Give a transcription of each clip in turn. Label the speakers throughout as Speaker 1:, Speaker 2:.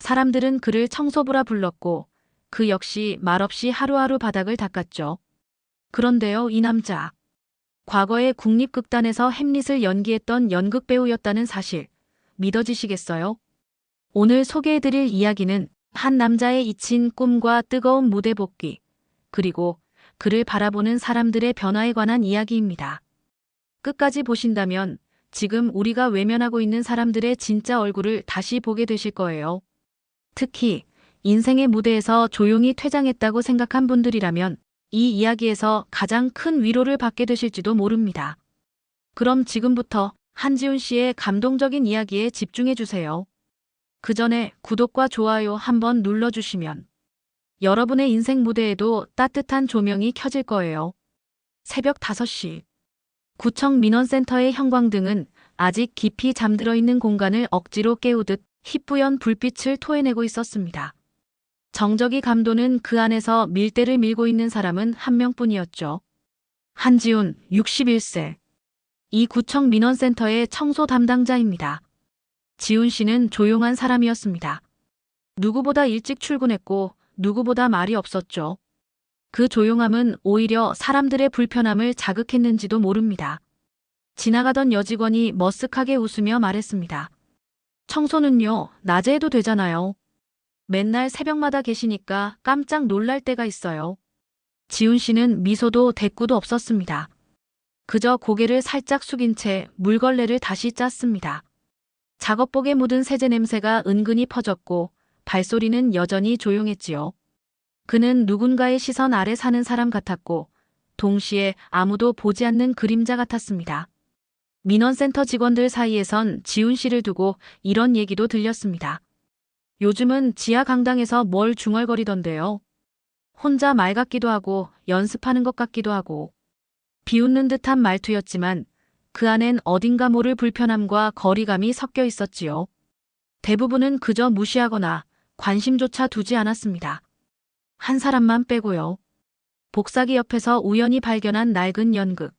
Speaker 1: 사람들은 그를 청소부라 불렀고 그 역시 말없이 하루하루 바닥을 닦았죠. 그런데요, 이 남자. 과거에 국립극단에서 햄릿을 연기했던 연극배우였다는 사실 믿어지시겠어요? 오늘 소개해드릴 이야기는 한 남자의 잊힌 꿈과 뜨거운 무대 복귀, 그리고 그를 바라보는 사람들의 변화에 관한 이야기입니다. 끝까지 보신다면 지금 우리가 외면하고 있는 사람들의 진짜 얼굴을 다시 보게 되실 거예요. 특히 인생의 무대에서 조용히 퇴장했다고 생각한 분들이라면 이 이야기에서 가장 큰 위로를 받게 되실지도 모릅니다. 그럼 지금부터 한지훈 씨의 감동적인 이야기에 집중해 주세요. 그 전에 구독과 좋아요 한번 눌러주시면 여러분의 인생 무대에도 따뜻한 조명이 켜질 거예요. 새벽 5시. 구청 민원센터의 형광등은 아직 깊이 잠들어 있는 공간을 억지로 깨우듯 희뿌연 불빛을 토해내고 있었습니다. 정적이 감도는 그 안에서 밀대를 밀고 있는 사람은 한 명뿐이었죠. 한지훈, 61세. 이 구청 민원센터의 청소 담당자입니다. 지훈 씨는 조용한 사람이었습니다. 누구보다 일찍 출근했고 누구보다 말이 없었죠. 그 조용함은 오히려 사람들의 불편함을 자극했는지도 모릅니다. 지나가던 여직원이 머쓱하게 웃으며 말했습니다. 청소는요, 낮에 해도 되잖아요. 맨날 새벽마다 계시니까 깜짝 놀랄 때가 있어요. 지훈 씨는 미소도 대꾸도 없었습니다. 그저 고개를 살짝 숙인 채 물걸레를 다시 짰습니다. 작업복에 묻은 세제 냄새가 은근히 퍼졌고 발소리는 여전히 조용했지요. 그는 누군가의 시선 아래 사는 사람 같았고 동시에 아무도 보지 않는 그림자 같았습니다. 민원센터 직원들 사이에선 지훈 씨를 두고 이런 얘기도 들렸습니다. 요즘은 지하 강당에서 뭘 중얼거리던데요. 혼자 말 같기도 하고 연습하는 것 같기도 하고. 비웃는 듯한 말투였지만 그 안엔 어딘가 모를 불편함과 거리감이 섞여 있었지요. 대부분은 그저 무시하거나 관심조차 두지 않았습니다. 한 사람만 빼고요. 복사기 옆에서 우연히 발견한 낡은 연극.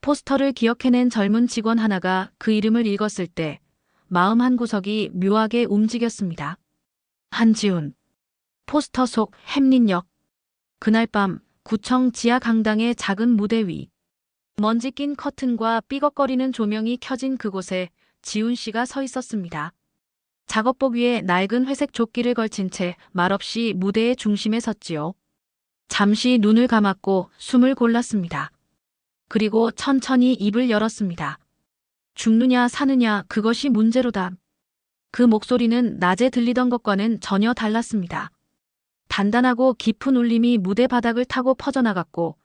Speaker 1: 포스터를 기억해낸 젊은 직원 하나가 그 이름을 읽었을 때 마음 한구석이 묘하게 움직였습니다. 한지훈. 포스터 속 햄릿역. 그날 밤 구청 지하 강당의 작은 무대 위. 먼지 낀 커튼과 삐걱거리는 조명이 켜진 그곳에 지훈 씨가 서 있었습니다. 작업복 위에 낡은 회색 조끼를 걸친 채 말없이 무대의 중심에 섰지요. 잠시 눈을 감았고 숨을 골랐습니다. 그리고 천천히 입을 열었습니다. 죽느냐 사느냐 그것이 문제로다. 그 목소리는 낮에 들리던 것과는 전혀 달랐습니다. 단단하고 깊은 울림이 무대 바닥을 타고 퍼져나갔고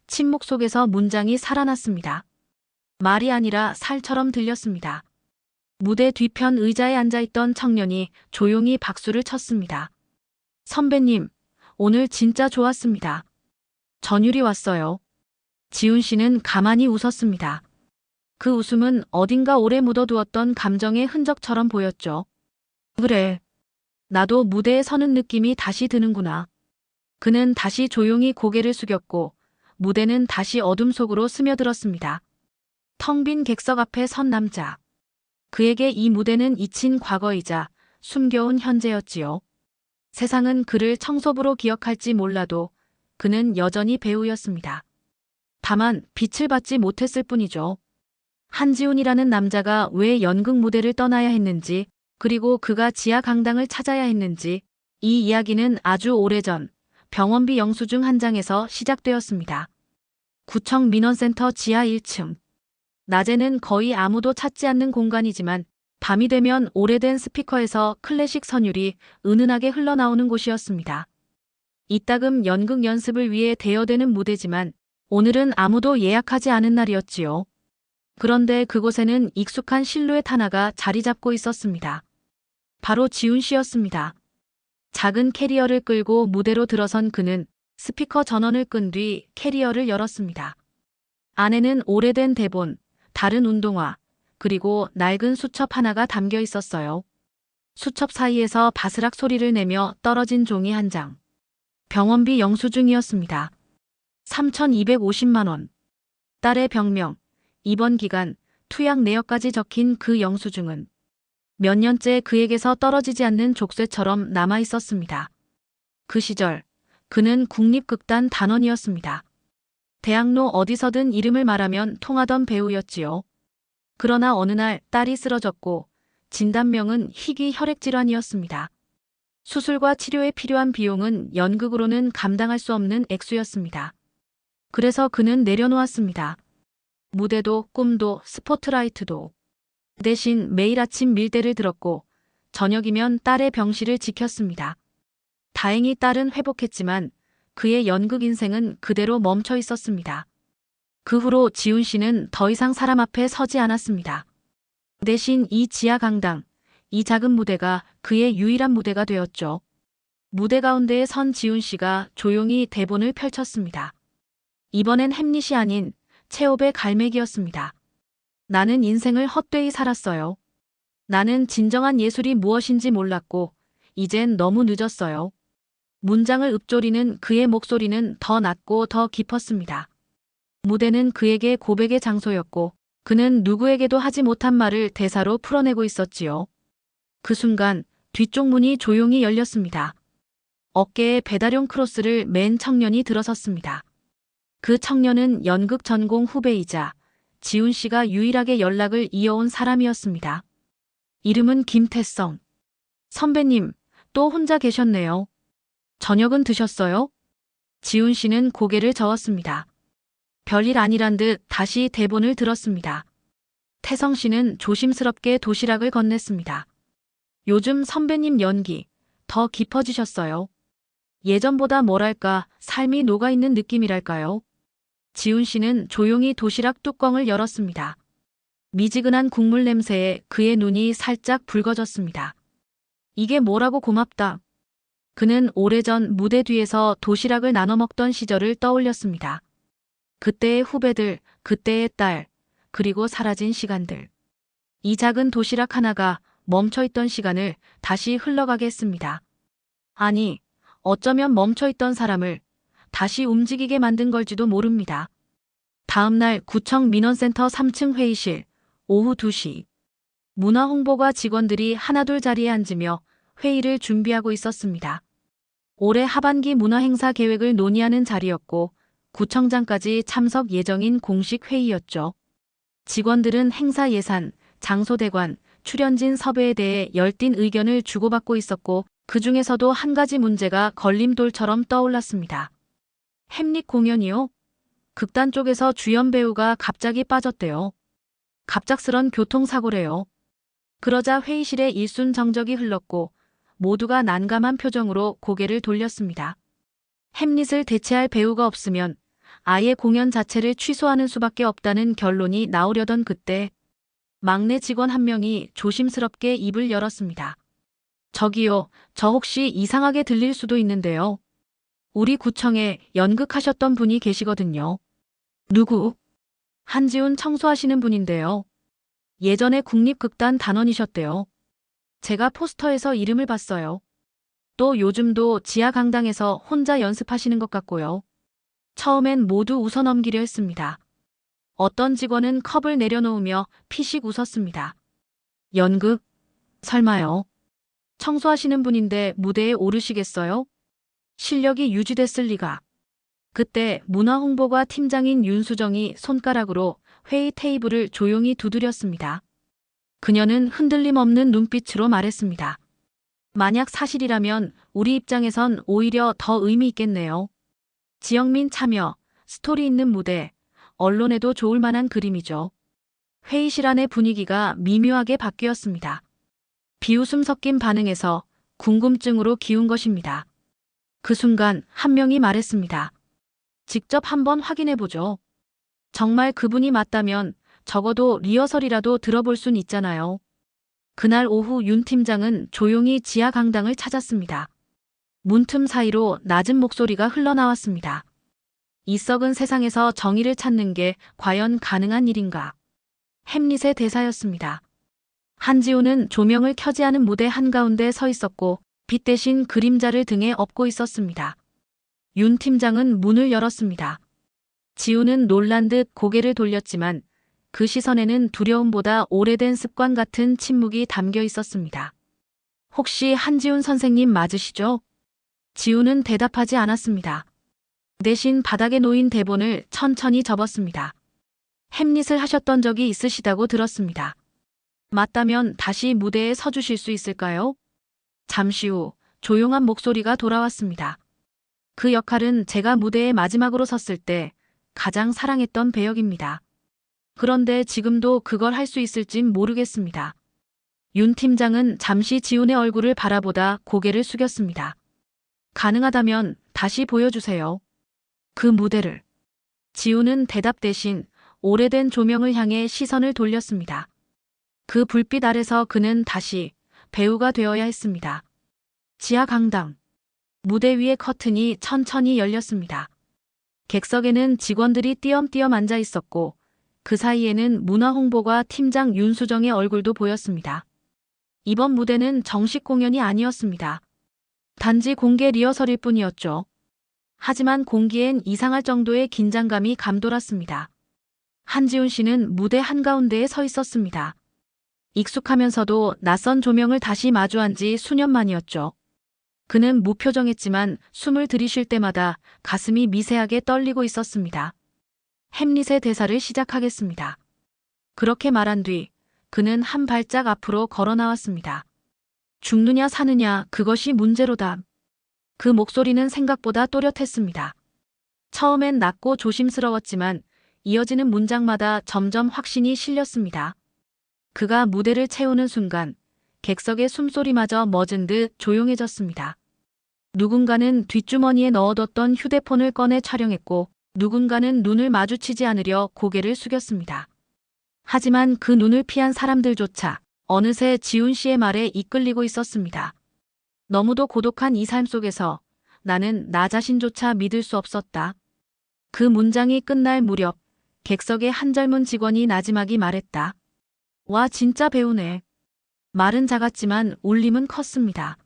Speaker 1: 침묵 속에서 문장이 살아났습니다. 말이 아니라 살처럼 들렸습니다. 무대 뒤편 의자에 앉아있던 청년이 조용히 박수를 쳤습니다. 선배님, 오늘 진짜 좋았습니다. 전율이 왔어요. 지훈 씨는 가만히 웃었습니다. 그 웃음은 어딘가 오래 묻어두었던 감정의 흔적처럼 보였죠. 그래. 나도 무대에 서는 느낌이 다시 드는구나. 그는 다시 조용히 고개를 숙였고 무대는 다시 어둠 속으로 스며들었습니다. 텅 빈 객석 앞에 선 남자. 그에게 이 무대는 잊힌 과거이자 숨겨온 현재였지요. 세상은 그를 청소부로 기억할지 몰라도 그는 여전히 배우였습니다. 다만 빛을 받지 못했을 뿐이죠. 한지훈이라는 남자가 왜 연극 무대를 떠나야 했는지, 그리고 그가 지하 강당을 찾아야 했는지, 이 이야기는 아주 오래전 병원비 영수증 한 장에서 시작되었습니다. 구청 민원센터 지하 1층. 낮에는 거의 아무도 찾지 않는 공간이지만 밤이 되면 오래된 스피커에서 클래식 선율이 은은하게 흘러나오는 곳이었습니다. 이따금 연극 연습을 위해 대여되는 무대지만 오늘은 아무도 예약하지 않은 날이었지요. 그런데 그곳에는 익숙한 실루엣 하나가 자리 잡고 있었습니다. 바로 지훈 씨였습니다. 작은 캐리어를 끌고 무대로 들어선 그는 스피커 전원을 끈 뒤 캐리어를 열었습니다. 안에는 오래된 대본, 다른 운동화, 그리고 낡은 수첩 하나가 담겨 있었어요. 수첩 사이에서 바스락 소리를 내며 떨어진 종이 한 장. 병원비 영수증이었습니다. 3,250만 원. 딸의 병명, 입원 기간, 투약 내역까지 적힌 그 영수증은 몇 년째 그에게서 떨어지지 않는 족쇄처럼 남아 있었습니다. 그 시절 그는 국립극단 단원이었습니다. 대학로 어디서든 이름을 말하면 통하던 배우였지요. 그러나 어느 날 딸이 쓰러졌고 진단명은 희귀 혈액질환이었습니다. 수술과 치료에 필요한 비용은 연극으로는 감당할 수 없는 액수였습니다. 그래서 그는 내려놓았습니다. 무대도 꿈도 스포트라이트도. 대신 매일 아침 밀대를 들었고 저녁이면 딸의 병실을 지켰습니다. 다행히 딸은 회복했지만 그의 연극 인생은 그대로 멈춰 있었습니다. 그 후로 지훈 씨는 더 이상 사람 앞에 서지 않았습니다. 대신 이 지하 강당, 이 작은 무대가 그의 유일한 무대가 되었죠. 무대 가운데에 선 지훈 씨가 조용히 대본을 펼쳤습니다. 이번엔 햄릿이 아닌 체홉의 갈매기였습니다. 나는 인생을 헛되이 살았어요. 나는 진정한 예술이 무엇인지 몰랐고 이젠 너무 늦었어요. 문장을 읊조리는 그의 목소리는 더 낮고 더 깊었습니다. 무대는 그에게 고백의 장소였고 그는 누구에게도 하지 못한 말을 대사로 풀어내고 있었지요. 그 순간 뒤쪽 문이 조용히 열렸습니다. 어깨에 배달용 크로스를 맨 청년이 들어섰습니다. 그 청년은 연극 전공 후배이자 지훈 씨가 유일하게 연락을 이어온 사람이었습니다. 이름은 김태성. 선배님, 또 혼자 계셨네요. 저녁은 드셨어요? 지훈 씨는 고개를 저었습니다. 별일 아니란 듯 다시 대본을 들었습니다. 태성 씨는 조심스럽게 도시락을 건넸습니다. 요즘 선배님 연기 더 깊어지셨어요. 예전보다 뭐랄까 삶이 녹아있는 느낌이랄까요? 지훈 씨는 조용히 도시락 뚜껑을 열었습니다. 미지근한 국물 냄새에 그의 눈이 살짝 붉어졌습니다. 이게 뭐라고 고맙다. 그는 오래전 무대 뒤에서 도시락을 나눠 먹던 시절을 떠올렸습니다. 그때의 후배들, 그때의 딸, 그리고 사라진 시간들. 이 작은 도시락 하나가 멈춰있던 시간을 다시 흘러가게 했습니다. 아니, 어쩌면 멈춰있던 사람을 다시 움직이게 만든 걸지도 모릅니다. 다음 날 구청 민원센터 3층 회의실, 오후 2시. 문화홍보과 직원들이 하나둘 자리에 앉으며 회의를 준비하고 있었습니다. 올해 하반기 문화행사 계획을 논의하는 자리였고 구청장까지 참석 예정인 공식 회의였죠. 직원들은 행사 예산, 장소 대관, 출연진 섭외에 대해 열띤 의견을 주고받고 있었고 그 중에서도 한 가지 문제가 걸림돌처럼 떠올랐습니다. 햄릿 공연이요? 극단 쪽에서 주연 배우가 갑자기 빠졌대요. 갑작스런 교통사고래요. 그러자 회의실에 일순정적이 흘렀고 모두가 난감한 표정으로 고개를 돌렸습니다. 햄릿을 대체할 배우가 없으면 아예 공연 자체를 취소하는 수밖에 없다는 결론이 나오려던 그때 막내 직원 한 명이 조심스럽게 입을 열었습니다. 저기요, 저 혹시 이상하게 들릴 수도 있는데요. 우리 구청에 연극하셨던 분이 계시거든요. 누구? 한지훈 청소하시는 분인데요. 예전에 국립극단 단원이셨대요. 제가 포스터에서 이름을 봤어요. 또 요즘도 지하 강당에서 혼자 연습하시는 것 같고요. 처음엔 모두 웃어넘기려 했습니다. 어떤 직원은 컵을 내려놓으며 피식 웃었습니다. 연극? 설마요. 청소하시는 분인데 무대에 오르시겠어요? 실력이 유지됐을 리가. 그때 문화홍보과 팀장인 윤수정이 손가락으로 회의 테이블을 조용히 두드렸습니다. 그녀는 흔들림 없는 눈빛으로 말했습니다. 만약 사실이라면 우리 입장에선 오히려 더 의미 있겠네요. 지역민 참여, 스토리 있는 무대, 언론에도 좋을 만한 그림이죠. 회의실 안의 분위기가 미묘하게 바뀌었습니다. 비웃음 섞인 반응에서 궁금증으로 기운 것입니다. 그 순간 한 명이 말했습니다. 직접 한번 확인해보죠. 정말 그분이 맞다면 적어도 리허설이라도 들어볼 순 있잖아요. 그날 오후 윤 팀장은 조용히 지하 강당을 찾았습니다. 문틈 사이로 낮은 목소리가 흘러나왔습니다. 이 썩은 세상에서 정의를 찾는 게 과연 가능한 일인가? 햄릿의 대사였습니다. 한지훈은 조명을 켜지 않은 무대 한가운데 서 있었고 빛 대신 그림자를 등에 업고 있었습니다. 윤 팀장은 문을 열었습니다. 지훈은 놀란 듯 고개를 돌렸지만 그 시선에는 두려움보다 오래된 습관 같은 침묵이 담겨 있었습니다. 혹시 한지훈 선생님 맞으시죠? 지훈은 대답하지 않았습니다. 대신 바닥에 놓인 대본을 천천히 접었습니다. 햄릿을 하셨던 적이 있으시다고 들었습니다. 맞다면 다시 무대에 서주실 수 있을까요? 잠시 후 조용한 목소리가 돌아왔습니다. 그 역할은 제가 무대에 마지막으로 섰을 때 가장 사랑했던 배역입니다. 그런데 지금도 그걸 할 수 있을진 모르겠습니다. 윤 팀장은 잠시 지훈의 얼굴을 바라보다 고개를 숙였습니다. 가능하다면 다시 보여주세요. 그 무대를. 지훈은 대답 대신 오래된 조명을 향해 시선을 돌렸습니다. 그 불빛 아래서 그는 다시 배우가 되어야 했습니다. 지하 강당. 무대 위의 커튼이 천천히 열렸습니다. 객석에는 직원들이 띄엄띄엄 앉아 있었고 그 사이에는 문화홍보과 팀장 윤수정의 얼굴도 보였습니다. 이번 무대는 정식 공연이 아니었습니다. 단지 공개 리허설일 뿐이었죠. 하지만 공기엔 이상할 정도의 긴장감이 감돌았습니다. 한지훈 씨는 무대 한가운데에 서 있었습니다. 익숙하면서도 낯선 조명을 다시 마주한 지 수년 만이었죠. 그는 무표정했지만 숨을 들이쉴 때마다 가슴이 미세하게 떨리고 있었습니다. 햄릿의 대사를 시작하겠습니다. 그렇게 말한 뒤 그는 한 발짝 앞으로 걸어 나왔습니다. 죽느냐 사느냐 그것이 문제로다. 그 목소리는 생각보다 또렷했습니다. 처음엔 낮고 조심스러웠지만 이어지는 문장마다 점점 확신이 실렸습니다. 그가 무대를 채우는 순간 객석의 숨소리마저 멎은 듯 조용해졌습니다. 누군가는 뒷주머니에 넣어뒀던 휴대폰을 꺼내 촬영했고 누군가는 눈을 마주치지 않으려 고개를 숙였습니다. 하지만 그 눈을 피한 사람들조차 어느새 지훈 씨의 말에 이끌리고 있었습니다. 너무도 고독한 이 삶 속에서 나는 나 자신조차 믿을 수 없었다. 그 문장이 끝날 무렵 객석의 한 젊은 직원이 나지막이 말했다. 와 진짜 배우네. 말은 작았지만 울림은 컸습니다.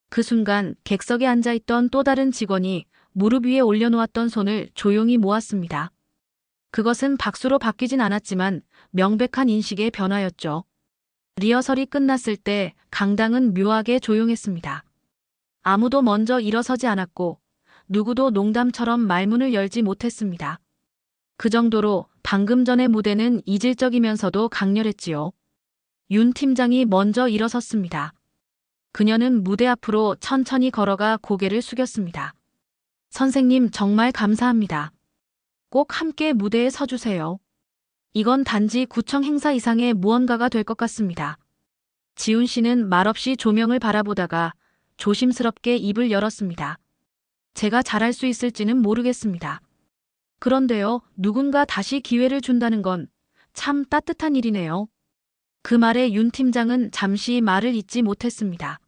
Speaker 1: 그 순간 객석에 앉아있던 또 다른 직원이 무릎 위에 올려놓았던 손을 조용히 모았습니다. 그것은 박수로 바뀌진 않았지만 명백한 인식의 변화였죠. 리허설이 끝났을 때 강당은 묘하게 조용했습니다. 아무도 먼저 일어서지 않았고 누구도 농담처럼 말문을 열지 못했습니다. 그 정도로 방금 전의 무대는 이질적이면서도 강렬했지요. 윤 팀장이 먼저 일어섰습니다. 그녀는 무대 앞으로 천천히 걸어가 고개를 숙였습니다. 선생님 정말 감사합니다. 꼭 함께 무대에 서주세요. 이건 단지 구청 행사 이상의 무언가가 될 것 같습니다. 지훈 씨는 말없이 조명을 바라보다가 조심스럽게 입을 열었습니다. 제가 잘할 수 있을지는 모르겠습니다. 그런데요, 누군가 다시 기회를 준다는 건 참 따뜻한 일이네요. 그 말에 윤 팀장은 잠시 말을 잇지 못했습니다.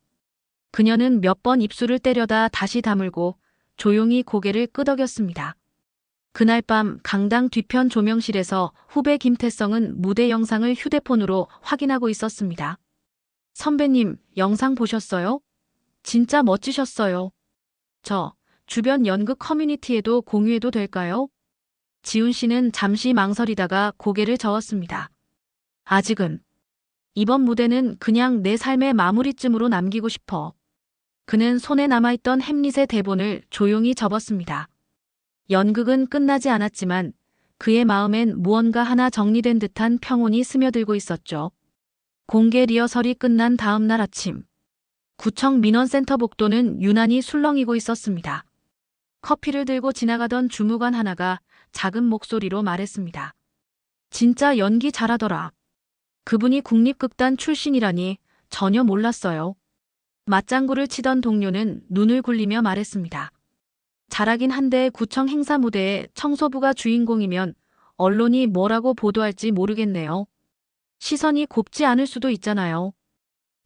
Speaker 1: 그녀는 몇 번 입술을 때려다 다시 다물고 조용히 고개를 끄덕였습니다. 그날 밤 강당 뒤편 조명실에서 후배 김태성은 무대 영상을 휴대폰으로 확인하고 있었습니다. 선배님, 영상 보셨어요? 진짜 멋지셨어요. 저 주변 연극 커뮤니티에도 공유해도 될까요? 지훈 씨는 잠시 망설이다가 고개를 저었습니다. 아직은. 이번 무대는 그냥 내 삶의 마무리쯤으로 남기고 싶어. 그는 손에 남아있던 햄릿의 대본을 조용히 접었습니다. 연극은 끝나지 않았지만 그의 마음엔 무언가 하나 정리된 듯한 평온이 스며들고 있었죠. 공개 리허설이 끝난 다음 날 아침. 구청 민원센터 복도는 유난히 술렁이고 있었습니다. 커피를 들고 지나가던 주무관 하나가 작은 목소리로 말했습니다. 진짜 연기 잘하더라. 그분이 국립극단 출신이라니 전혀 몰랐어요. 맞장구를 치던 동료는 눈을 굴리며 말했습니다. 잘하긴 한데 구청 행사 무대에 청소부가 주인공이면 언론이 뭐라고 보도할지 모르겠네요. 시선이 곱지 않을 수도 있잖아요.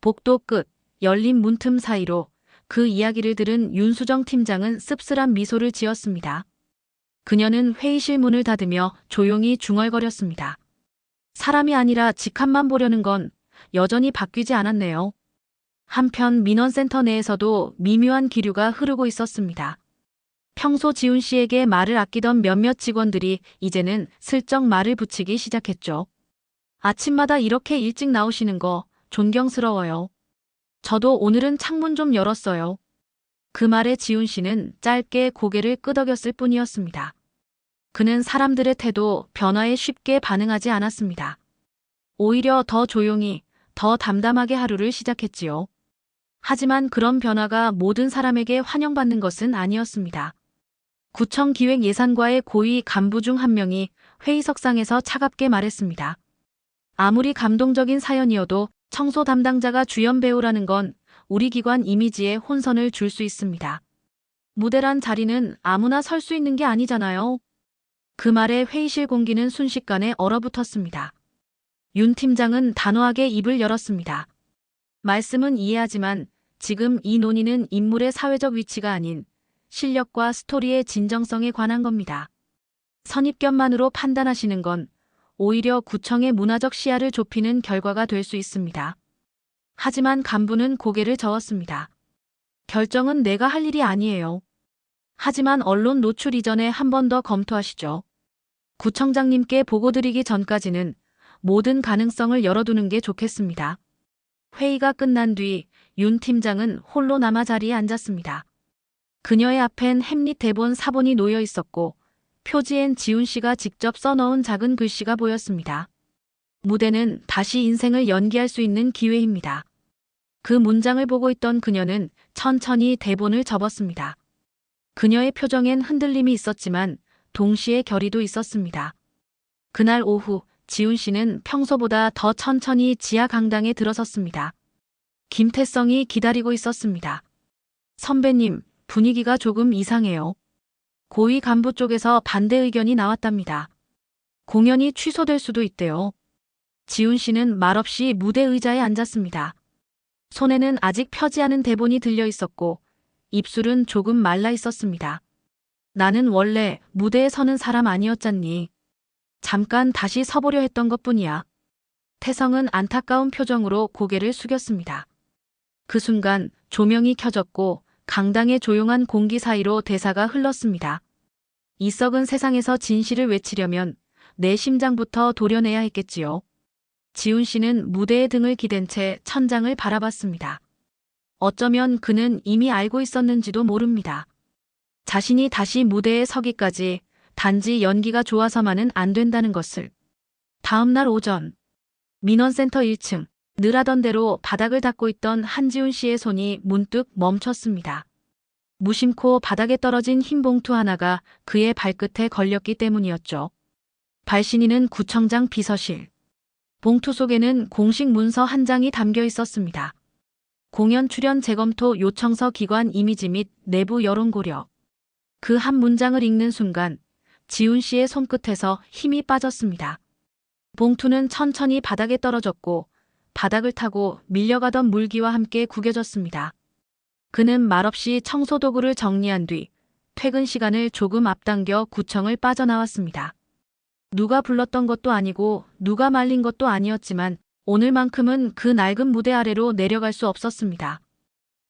Speaker 1: 복도 끝, 열린 문틈 사이로 그 이야기를 들은 윤수정 팀장은 씁쓸한 미소를 지었습니다. 그녀는 회의실 문을 닫으며 조용히 중얼거렸습니다. 사람이 아니라 직함만 보려는 건 여전히 바뀌지 않았네요. 한편 민원센터 내에서도 미묘한 기류가 흐르고 있었습니다. 평소 지훈 씨에게 말을 아끼던 몇몇 직원들이 이제는 슬쩍 말을 붙이기 시작했죠. 아침마다 이렇게 일찍 나오시는 거 존경스러워요. 저도 오늘은 창문 좀 열었어요. 그 말에 지훈 씨는 짧게 고개를 끄덕였을 뿐이었습니다. 그는 사람들의 태도 변화에 쉽게 반응하지 않았습니다. 오히려 더 조용히, 더 담담하게 하루를 시작했지요. 하지만 그런 변화가 모든 사람에게 환영받는 것은 아니었습니다. 구청 기획예산과의 고위 간부 중 한 명이 회의석상에서 차갑게 말했습니다. 아무리 감동적인 사연이어도 청소 담당자가 주연 배우라는 건 우리 기관 이미지에 혼선을 줄 수 있습니다. 무대란 자리는 아무나 설 수 있는 게 아니잖아요. 그 말에 회의실 공기는 순식간에 얼어붙었습니다. 윤 팀장은 단호하게 입을 열었습니다. 말씀은 이해하지만 지금 이 논의는 인물의 사회적 위치가 아닌 실력과 스토리의 진정성에 관한 겁니다. 선입견만으로 판단하시는 건 오히려 구청의 문화적 시야를 좁히는 결과가 될 수 있습니다. 하지만 간부는 고개를 저었습니다. 결정은 내가 할 일이 아니에요. 하지만 언론 노출 이전에 한 번 더 검토하시죠. 구청장님께 보고드리기 전까지는 모든 가능성을 열어두는 게 좋겠습니다. 회의가 끝난 뒤 윤 팀장은 홀로 남아 자리에 앉았습니다. 그녀의 앞엔 햄릿 대본 사본이 놓여 있었고 표지엔 지훈 씨가 직접 써넣은 작은 글씨가 보였습니다. 무대는 다시 인생을 연기할 수 있는 기회입니다. 그 문장을 보고 있던 그녀는 천천히 대본을 접었습니다. 그녀의 표정엔 흔들림이 있었지만 동시에 결의도 있었습니다. 그날 오후 지훈 씨는 평소보다 더 천천히 지하 강당에 들어섰습니다. 김태성이 기다리고 있었습니다. 선배님, 분위기가 조금 이상해요. 고위 간부 쪽에서 반대 의견이 나왔답니다. 공연이 취소될 수도 있대요. 지훈 씨는 말없이 무대 의자에 앉았습니다. 손에는 아직 펴지 않은 대본이 들려 있었고 입술은 조금 말라 있었습니다. 나는 원래 무대에 서는 사람 아니었잖니. 잠깐 다시 서보려 했던 것뿐이야. 태성은 안타까운 표정으로 고개를 숙였습니다. 그 순간 조명이 켜졌고 강당의 조용한 공기 사이로 대사가 흘렀습니다. 이 썩은 세상에서 진실을 외치려면 내 심장부터 도려내야 했겠지요. 지훈 씨는 무대의 등을 기댄 채 천장을 바라봤습니다. 어쩌면 그는 이미 알고 있었는지도 모릅니다. 자신이 다시 무대에 서기까지 단지 연기가 좋아서만은 안 된다는 것을. 다음 날 오전 민원센터 1층 늘 하던 대로 바닥을 닦고 있던 한지훈 씨의 손이 문득 멈췄습니다. 무심코 바닥에 떨어진 흰 봉투 하나가 그의 발끝에 걸렸기 때문이었죠. 발신인은 구청장 비서실. 봉투 속에는 공식 문서 한 장이 담겨 있었습니다. 공연 출연 재검토 요청서 기관 이미지 및 내부 여론 고려. 그 한 문장을 읽는 순간 지훈 씨의 손끝에서 힘이 빠졌습니다. 봉투는 천천히 바닥에 떨어졌고 바닥을 타고 밀려가던 물기와 함께 구겨졌습니다. 그는 말없이 청소 도구를 정리한 뒤 퇴근 시간을 조금 앞당겨 구청을 빠져나왔습니다. 누가 불렀던 것도 아니고 누가 말린 것도 아니었지만 오늘만큼은 그 낡은 무대 아래로 내려갈 수 없었습니다.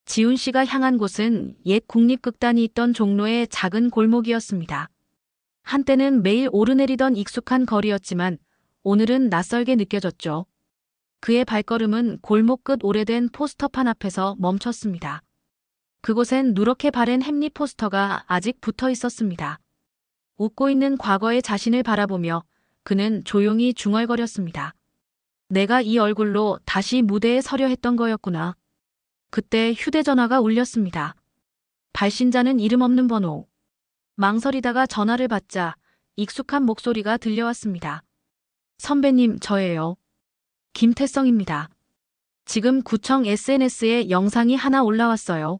Speaker 1: 지훈 씨가 향한 곳은 옛 국립극단이 있던 종로의 작은 골목이었습니다. 한때는 매일 오르내리던 익숙한 거리였지만 오늘은 낯설게 느껴졌죠. 그의 발걸음은 골목 끝 오래된 포스터판 앞에서 멈췄습니다. 그곳엔 누렇게 바랜 햄릿 포스터가 아직 붙어 있었습니다. 웃고 있는 과거의 자신을 바라보며 그는 조용히 중얼거렸습니다. 내가 이 얼굴로 다시 무대에 서려 했던 거였구나. 그때 휴대전화가 울렸습니다. 발신자는 이름 없는 번호. 망설이다가 전화를 받자 익숙한 목소리가 들려왔습니다. 선배님, 저예요. 김태성입니다. 지금 구청 SNS에 영상이 하나 올라왔어요.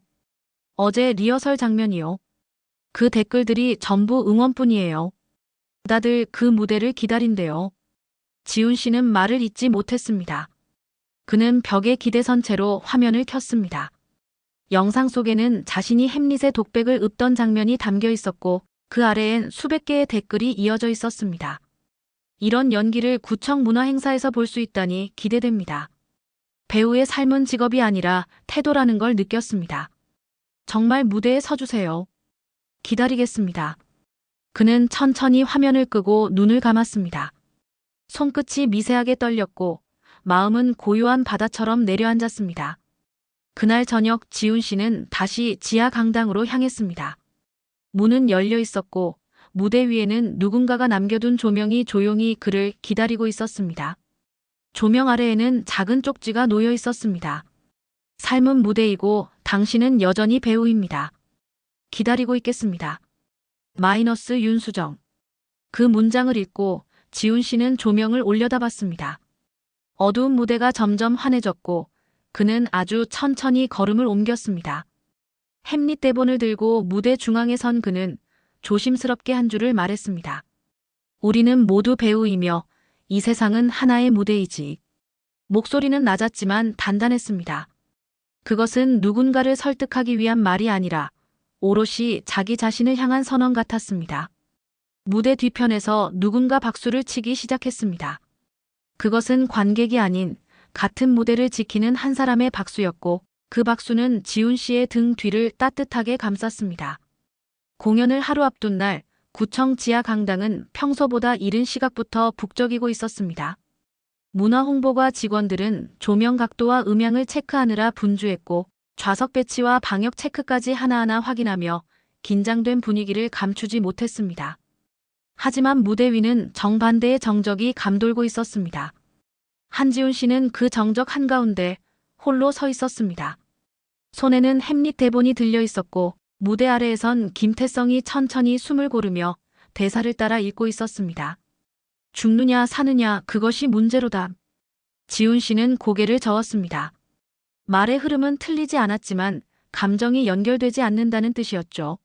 Speaker 1: 어제 리허설 장면이요. 그 댓글들이 전부 응원뿐이에요. 다들 그 무대를 기다린대요. 지훈 씨는 말을 잇지 못했습니다. 그는 벽에 기대선 채로 화면을 켰습니다. 영상 속에는 자신이 햄릿의 독백을 읊던 장면이 담겨 있었고 그 아래엔 수백 개의 댓글이 이어져 있었습니다. 이런 연기를 구청 문화행사에서 볼 수 있다니 기대됩니다. 배우의 삶은 직업이 아니라 태도라는 걸 느꼈습니다. 정말 무대에 서주세요. 기다리겠습니다. 그는 천천히 화면을 끄고 눈을 감았습니다. 손끝이 미세하게 떨렸고 마음은 고요한 바다처럼 내려앉았습니다. 그날 저녁 지훈 씨는 다시 지하 강당으로 향했습니다. 문은 열려 있었고 무대 위에는 누군가가 남겨둔 조명이 조용히 그를 기다리고 있었습니다. 조명 아래에는 작은 쪽지가 놓여 있었습니다. 삶은 무대이고 당신은 여전히 배우입니다. 기다리고 있겠습니다. 마이너스 윤수정. 그 문장을 읽고 지훈 씨는 조명을 올려다 봤습니다. 어두운 무대가 점점 환해졌고 그는 아주 천천히 걸음을 옮겼습니다. 햄릿 대본을 들고 무대 중앙에 선 그는 조심스럽게 한 줄을 말했습니다. 우리는 모두 배우이며 이 세상은 하나의 무대이지. 목소리는 낮았지만 단단했습니다. 그것은 누군가를 설득하기 위한 말이 아니라 오롯이 자기 자신을 향한 선언 같았습니다. 무대 뒤편에서 누군가 박수를 치기 시작했습니다. 그것은 관객이 아닌 같은 무대를 지키는 한 사람의 박수였고 그 박수는 지훈 씨의 등 뒤를 따뜻하게 감쌌습니다. 공연을 하루 앞둔 날 구청 지하 강당은 평소보다 이른 시각부터 북적이고 있었습니다. 문화 홍보과 직원들은 조명 각도와 음향을 체크하느라 분주했고 좌석 배치와 방역 체크까지 하나하나 확인하며 긴장된 분위기를 감추지 못했습니다. 하지만 무대 위는 정반대의 정적이 감돌고 있었습니다. 한지훈 씨는 그 정적 한가운데 홀로 서 있었습니다. 손에는 햄릿 대본이 들려 있었고 무대 아래에선 김태성이 천천히 숨을 고르며 대사를 따라 읽고 있었습니다. 죽느냐 사느냐 그것이 문제로다. 지훈 씨는 고개를 저었습니다. 말의 흐름은 틀리지 않았지만 감정이 연결되지 않는다는 뜻이었죠.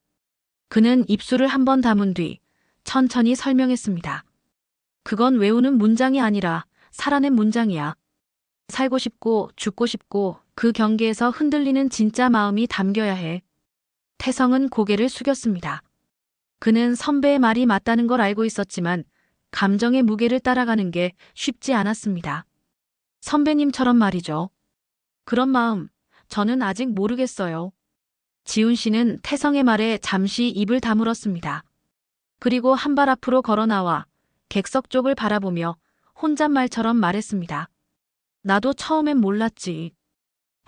Speaker 1: 그는 입술을 한 번 다문 뒤 천천히 설명했습니다. 그건 외우는 문장이 아니라 살아낸 문장이야. 살고 싶고 죽고 싶고 그 경계에서 흔들리는 진짜 마음이 담겨야 해. 태성은 고개를 숙였습니다. 그는 선배의 말이 맞다는 걸 알고 있었지만 감정의 무게를 따라가는 게 쉽지 않았습니다. 선배님처럼 말이죠. 그런 마음, 저는 아직 모르겠어요. 지훈 씨는 태성의 말에 잠시 입을 다물었습니다. 그리고 한 발 앞으로 걸어 나와 객석 쪽을 바라보며 혼잣말처럼 말했습니다. 나도 처음엔 몰랐지.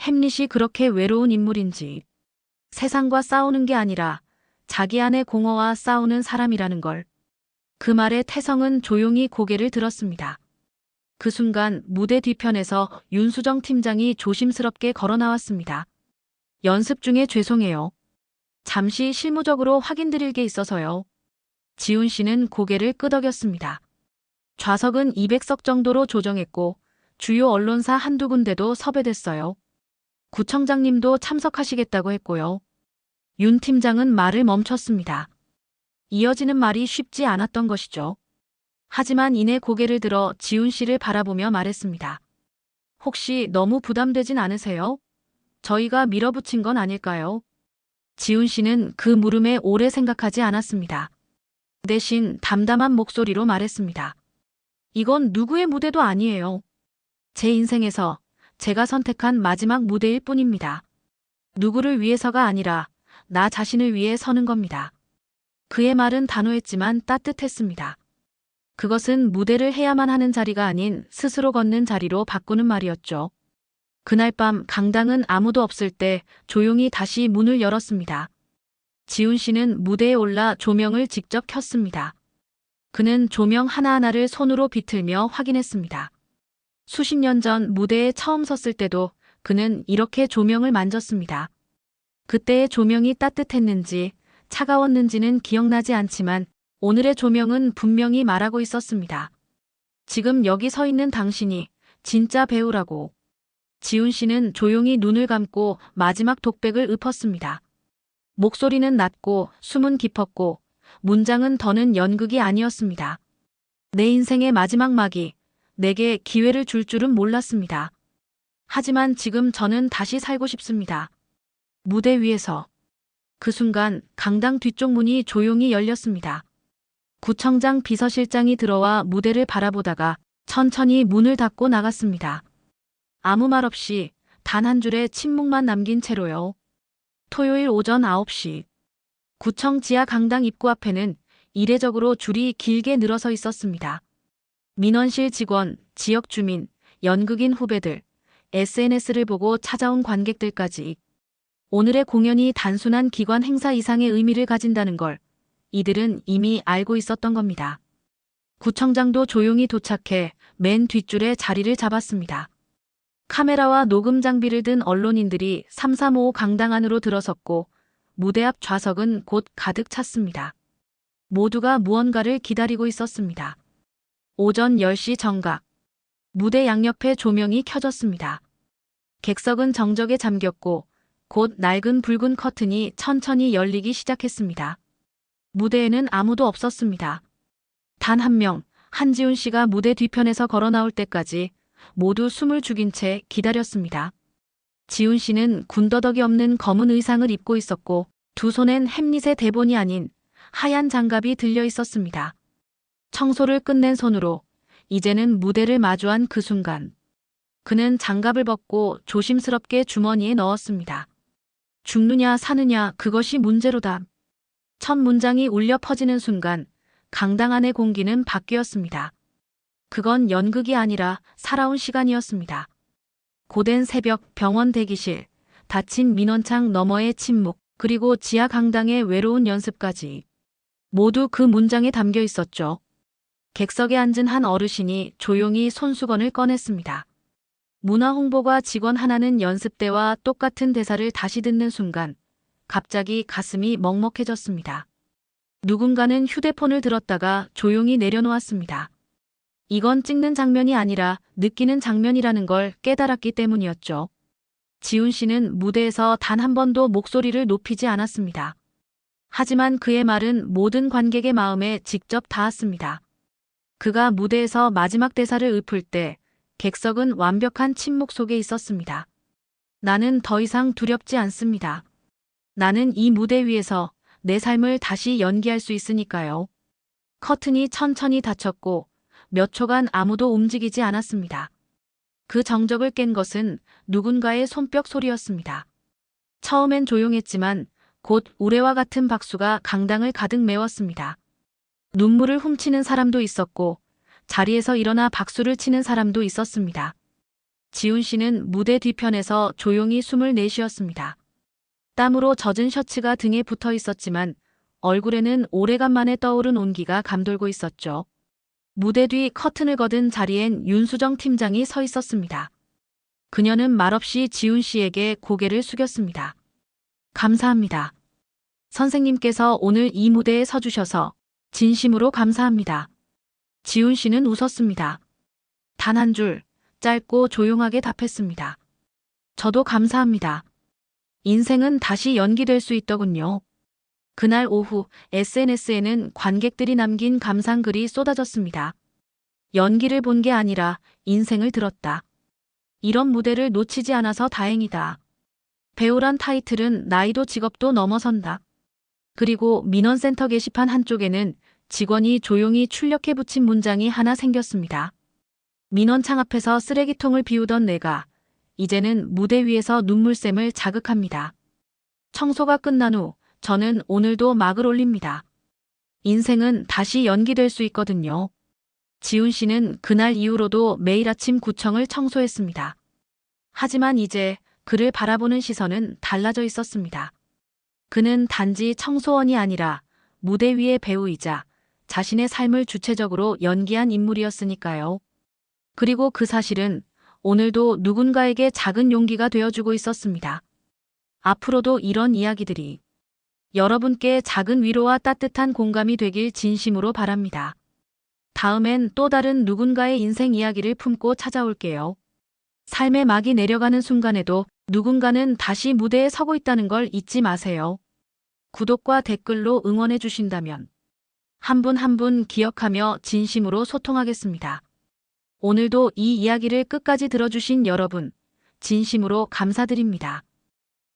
Speaker 1: 햄릿이 그렇게 외로운 인물인지. 세상과 싸우는 게 아니라 자기 안의 공허와 싸우는 사람이라는 걸. 그 말에 태성은 조용히 고개를 들었습니다. 그 순간 무대 뒤편에서 윤수정 팀장이 조심스럽게 걸어 나왔습니다. 연습 중에 죄송해요. 잠시 실무적으로 확인드릴 게 있어서요. 지훈 씨는 고개를 끄덕였습니다. 좌석은 200석 정도로 조정했고 주요 언론사 한두 군데도 섭외됐어요. 구청장님도 참석하시겠다고 했고요. 윤 팀장은 말을 멈췄습니다. 이어지는 말이 쉽지 않았던 것이죠. 하지만 이내 고개를 들어 지훈 씨를 바라보며 말했습니다. 혹시 너무 부담되진 않으세요? 저희가 밀어붙인 건 아닐까요? 지훈 씨는 그 물음에 오래 생각하지 않았습니다. 대신 담담한 목소리로 말했습니다. 이건 누구의 무대도 아니에요. 제 인생에서 제가 선택한 마지막 무대일 뿐입니다. 누구를 위해서가 아니라 나 자신을 위해 서는 겁니다. 그의 말은 단호했지만 따뜻했습니다. 그것은 무대를 해야만 하는 자리가 아닌 스스로 걷는 자리로 바꾸는 말이었죠. 그날 밤 강당은 아무도 없을 때 조용히 다시 문을 열었습니다. 지훈 씨는 무대에 올라 조명을 직접 켰습니다. 그는 조명 하나하나를 손으로 비틀며 확인했습니다. 수십 년 전 무대에 처음 섰을 때도 그는 이렇게 조명을 만졌습니다. 그때의 조명이 따뜻했는지 차가웠는지는 기억나지 않지만 오늘의 조명은 분명히 말하고 있었습니다. 지금 여기 서 있는 당신이 진짜 배우라고. 지훈 씨는 조용히 눈을 감고 마지막 독백을 읊었습니다. 목소리는 낮고 숨은 깊었고 문장은 더는 연극이 아니었습니다. 내 인생의 마지막 막이 내게 기회를 줄 줄은 몰랐습니다. 하지만 지금 저는 다시 살고 싶습니다. 무대 위에서. 그 순간 강당 뒤쪽 문이 조용히 열렸습니다. 구청장 비서실장이 들어와 무대를 바라보다가 천천히 문을 닫고 나갔습니다. 아무 말 없이 단 한 줄의 침묵만 남긴 채로요. 토요일 오전 9시. 구청 지하 강당 입구 앞에는 이례적으로 줄이 길게 늘어서 있었습니다. 민원실 직원, 지역 주민, 연극인 후배들, SNS를 보고 찾아온 관객들까지 오늘의 공연이 단순한 기관 행사 이상의 의미를 가진다는 걸 이들은 이미 알고 있었던 겁니다. 구청장도 조용히 도착해 맨 뒷줄에 자리를 잡았습니다. 카메라와 녹음 장비를 든 언론인들이 335 강당 안으로 들어섰고 무대 앞 좌석은 곧 가득 찼습니다. 모두가 무언가를 기다리고 있었습니다. 오전 10시 정각. 무대 양옆에 조명이 켜졌습니다. 객석은 정적에 잠겼고 곧 낡은 붉은 커튼이 천천히 열리기 시작했습니다. 무대에는 아무도 없었습니다. 단 한 명, 한지훈 씨가 무대 뒤편에서 걸어 나올 때까지 모두 숨을 죽인 채 기다렸습니다. 지훈 씨는 군더더기 없는 검은 의상을 입고 있었고 두 손엔 햄릿의 대본이 아닌 하얀 장갑이 들려 있었습니다. 청소를 끝낸 손으로 이제는 무대를 마주한 그 순간 그는 장갑을 벗고 조심스럽게 주머니에 넣었습니다. 죽느냐 사느냐 그것이 문제로다. 첫 문장이 울려 퍼지는 순간 강당 안의 공기는 바뀌었습니다. 그건 연극이 아니라 살아온 시간이었습니다. 고된 새벽 병원 대기실, 닫힌 민원창 너머의 침묵, 그리고 지하 강당의 외로운 연습까지 모두 그 문장에 담겨 있었죠. 객석에 앉은 한 어르신이 조용히 손수건을 꺼냈습니다. 문화홍보과 직원 하나는 연습 때와 똑같은 대사를 다시 듣는 순간 갑자기 가슴이 먹먹해졌습니다. 누군가는 휴대폰을 들었다가 조용히 내려놓았습니다. 이건 찍는 장면이 아니라 느끼는 장면이라는 걸 깨달았기 때문이었죠. 지훈 씨는 무대에서 단 한 번도 목소리를 높이지 않았습니다. 하지만 그의 말은 모든 관객의 마음에 직접 닿았습니다. 그가 무대에서 마지막 대사를 읊을 때 객석은 완벽한 침묵 속에 있었습니다. 나는 더 이상 두렵지 않습니다. 나는 이 무대 위에서 내 삶을 다시 연기할 수 있으니까요. 커튼이 천천히 닫혔고 몇 초간 아무도 움직이지 않았습니다. 그 정적을 깬 것은 누군가의 손뼉 소리였습니다. 처음엔 조용했지만 곧 우레와 같은 박수가 강당을 가득 메웠습니다. 눈물을 훔치는 사람도 있었고 자리에서 일어나 박수를 치는 사람도 있었습니다. 지훈 씨는 무대 뒤편에서 조용히 숨을 내쉬었습니다. 땀으로 젖은 셔츠가 등에 붙어 있었지만 얼굴에는 오래간만에 떠오른 온기가 감돌고 있었죠. 무대 뒤 커튼을 걷은 자리엔 윤수정 팀장이 서 있었습니다. 그녀는 말없이 지훈 씨에게 고개를 숙였습니다. 감사합니다. 선생님께서 오늘 이 무대에 서주셔서 진심으로 감사합니다. 지훈 씨는 웃었습니다. 단 한 줄, 짧고 조용하게 답했습니다. 저도 감사합니다. 인생은 다시 연기될 수 있더군요. 그날 오후 SNS에는 관객들이 남긴 감상글이 쏟아졌습니다. 연기를 본 게 아니라 인생을 들었다. 이런 무대를 놓치지 않아서 다행이다. 배우란 타이틀은 나이도 직업도 넘어선다. 그리고 민원센터 게시판 한쪽에는 직원이 조용히 출력해 붙인 문장이 하나 생겼습니다. 민원창 앞에서 쓰레기통을 비우던 내가 이제는 무대 위에서 눈물샘을 자극합니다. 청소가 끝난 후 저는 오늘도 막을 올립니다. 인생은 다시 연기될 수 있거든요. 지훈 씨는 그날 이후로도 매일 아침 구청을 청소했습니다. 하지만 이제 그를 바라보는 시선은 달라져 있었습니다. 그는 단지 청소원이 아니라 무대 위의 배우이자 자신의 삶을 주체적으로 연기한 인물이었으니까요. 그리고 그 사실은 오늘도 누군가에게 작은 용기가 되어주고 있었습니다. 앞으로도 이런 이야기들이 여러분께 작은 위로와 따뜻한 공감이 되길 진심으로 바랍니다. 다음엔 또 다른 누군가의 인생 이야기를 품고 찾아올게요. 삶의 막이 내려가는 순간에도 누군가는 다시 무대에 서고 있다는 걸 잊지 마세요. 구독과 댓글로 응원해 주신다면 한 분 한 분 기억하며 진심으로 소통하겠습니다. 오늘도 이 이야기를 끝까지 들어주신 여러분, 진심으로 감사드립니다.